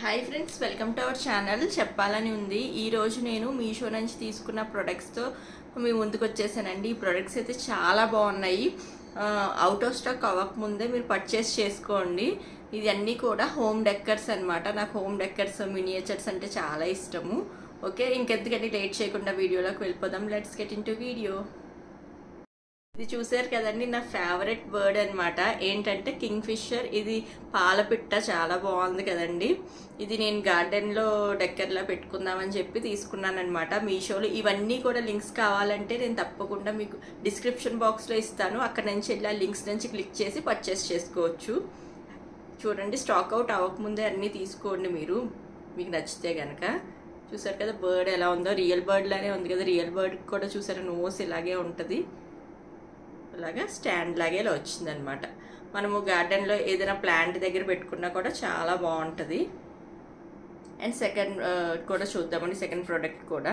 Hi friends, welcome to our channel. చెప్పాలని ఉంది, ఈరోజు నేను మీషో నుంచి తీసుకున్న ప్రొడక్ట్స్తో మీ ముందుకు వచ్చేసానండి. ఈ ప్రొడక్ట్స్ అయితే చాలా బాగున్నాయి. అవుట్ ఆఫ్ స్టాక్ అవ్వకముందే మీరు పర్చేస్ చేసుకోండి. ఇది అన్నీ కూడా హోమ్ డెకర్స్ అనమాట. నాకు హోమ్ డెకర్స్, మినియేచర్స్ అంటే చాలా ఇష్టము. ఓకే, ఇంకెందుకంటే లేట్ చేయకుండా వీడియోలోకి వెళ్ళిపోదాం. Let's get in to video. ఇది చూసారు కదండి, నా ఫేవరెట్ బర్డ్ అనమాట. ఏంటంటే కింగ్ ఫిషర్. ఇది పాలపిట్ట, చాలా బాగుంది కదండి. ఇది నేను గార్డెన్లో డెక్కర్లో పెట్టుకుందామని చెప్పి తీసుకున్నాను అనమాట మీషోలో. ఇవన్నీ కూడా లింక్స్ కావాలంటే నేను తప్పకుండా మీకు డిస్క్రిప్షన్ బాక్స్లో ఇస్తాను. అక్కడ నుంచి వెళ్ళి ఆ లింక్స్ నుంచి క్లిక్ చేసి పర్చేస్ చేసుకోవచ్చు. చూడండి, స్టాక్ అవుట్ అవ్వకముందే అన్నీ తీసుకోండి మీరు, మీకు నచ్చితే కనుక. చూసారు కదా బర్డ్ ఎలా ఉందో, రియల్ బర్డ్ లానే ఉంది కదా. రియల్ బర్డ్ కూడా చూసారు, నోస్ ఇలాగే ఉంటుంది, అలాగా స్టాండ్ లాగే ఇలా వచ్చిందనమాట. మనము గార్డెన్లో ఏదైనా ప్లాంట్ దగ్గర పెట్టుకున్నా కూడా చాలా బాగుంటుంది. అండ్ సెకండ్ కూడా చూద్దామండి, సెకండ్ ప్రోడక్ట్ కూడా.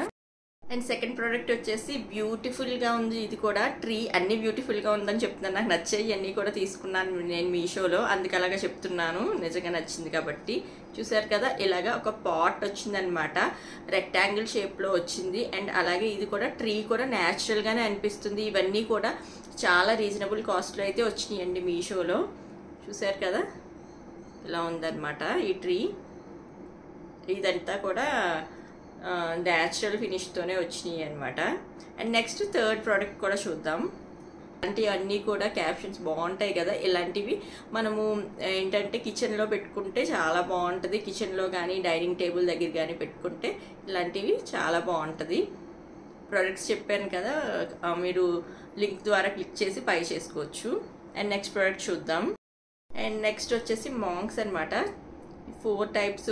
అండ్ సెకండ్ ప్రోడక్ట్ వచ్చేసి బ్యూటిఫుల్గా ఉంది. ఇది కూడా ట్రీ, అన్ని బ్యూటిఫుల్గా ఉందని చెప్తున్నాను. నాకు నచ్చాయి, అన్నీ కూడా తీసుకున్నాను నేను మీషోలో, అందుకు అలాగా చెప్తున్నాను. నిజంగా నచ్చింది కాబట్టి. చూసారు కదా, ఇలాగా ఒక పాట్ వచ్చిందనమాట, రెక్టాంగిల్ షేప్లో వచ్చింది. అండ్ అలాగే ఇది కూడా ట్రీ కూడా న్యాచురల్గానే అనిపిస్తుంది. ఇవన్నీ కూడా చాలా రీజనబుల్ కాస్ట్లో అయితే వచ్చినాయండి మీషోలో. చూసారు కదా, ఇలా ఉందన్నమాట ఈ ట్రీ. ఇదంతా కూడా న్యాచురల్ ఫినిష్తోనే వచ్చినాయి అనమాట. అండ్ నెక్స్ట్ థర్డ్ ప్రోడక్ట్ కూడా చూద్దాం. ఇలాంటివన్నీ కూడా క్యాప్షన్స్ బాగుంటాయి కదా. ఇలాంటివి మనము ఏంటంటే కిచెన్లో పెట్టుకుంటే చాలా బాగుంటుంది. కిచెన్లో కానీ డైనింగ్ టేబుల్ దగ్గర కానీ పెట్టుకుంటే ఇలాంటివి చాలా బాగుంటుంది. ప్రొడక్ట్స్ చెప్పాను కదా, మీరు లింక్ ద్వారా క్లిక్ చేసి బై చేసుకోవచ్చు. అండ్ నెక్స్ట్ ప్రోడక్ట్ చూద్దాం. అండ్ నెక్స్ట్ వచ్చేసి మాంగ్స్ అనమాట. 4 టైప్స్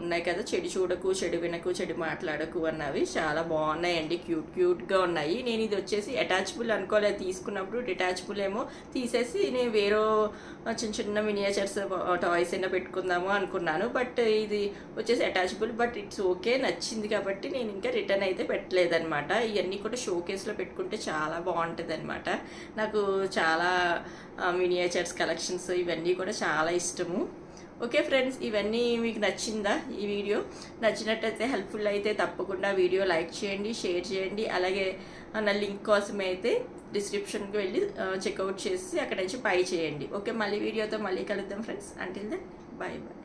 ఉన్నాయి కదా, చెడు చూడకు, చెడు వినకు, చెడు మాట్లాడకు అన్నవి. చాలా బాగున్నాయండి, క్యూట్గా ఉన్నాయి. నేను ఇది వచ్చేసి అటాచబుల్ అనుకోలేదు తీసుకున్నప్పుడు. డిటాచబుల్ ఏమో తీసేసి నేను వేరే చిన్న మినియేచర్స్ టాయ్స్ అయినా పెట్టుకుందాము అనుకున్నాను. బట్ ఇది వచ్చేసి అటాచబుల్. బట్ ఇట్స్ ఓకే, నచ్చింది కాబట్టి నేను ఇంకా రిటర్న్ అయితే పెట్టలేదన్నమాట. ఇవన్నీ కూడా షోకేస్లో పెట్టుకుంటే చాలా బాగుంటుంది అనమాట. నాకు చాలా మినియేచర్స్ కలెక్షన్స్ ఇవన్నీ కూడా చాలా ఇష్టము. ఓకే ఫ్రెండ్స్, ఇవన్నీ మీకు నచ్చిందా? ఈ వీడియో నచ్చినట్టయితే, హెల్ప్ఫుల్ అయితే తప్పకుండా వీడియో లైక్ చేయండి, షేర్ చేయండి. అలాగే నా లింక్ కోసం అయితే డిస్క్రిప్షన్కి వెళ్ళి చెక్అవుట్ చేసి అక్కడ నుంచి బై చేయండి. ఓకే, మళ్ళీ వీడియోతో మళ్ళీ కలుద్దాం friends. Until then, bye by.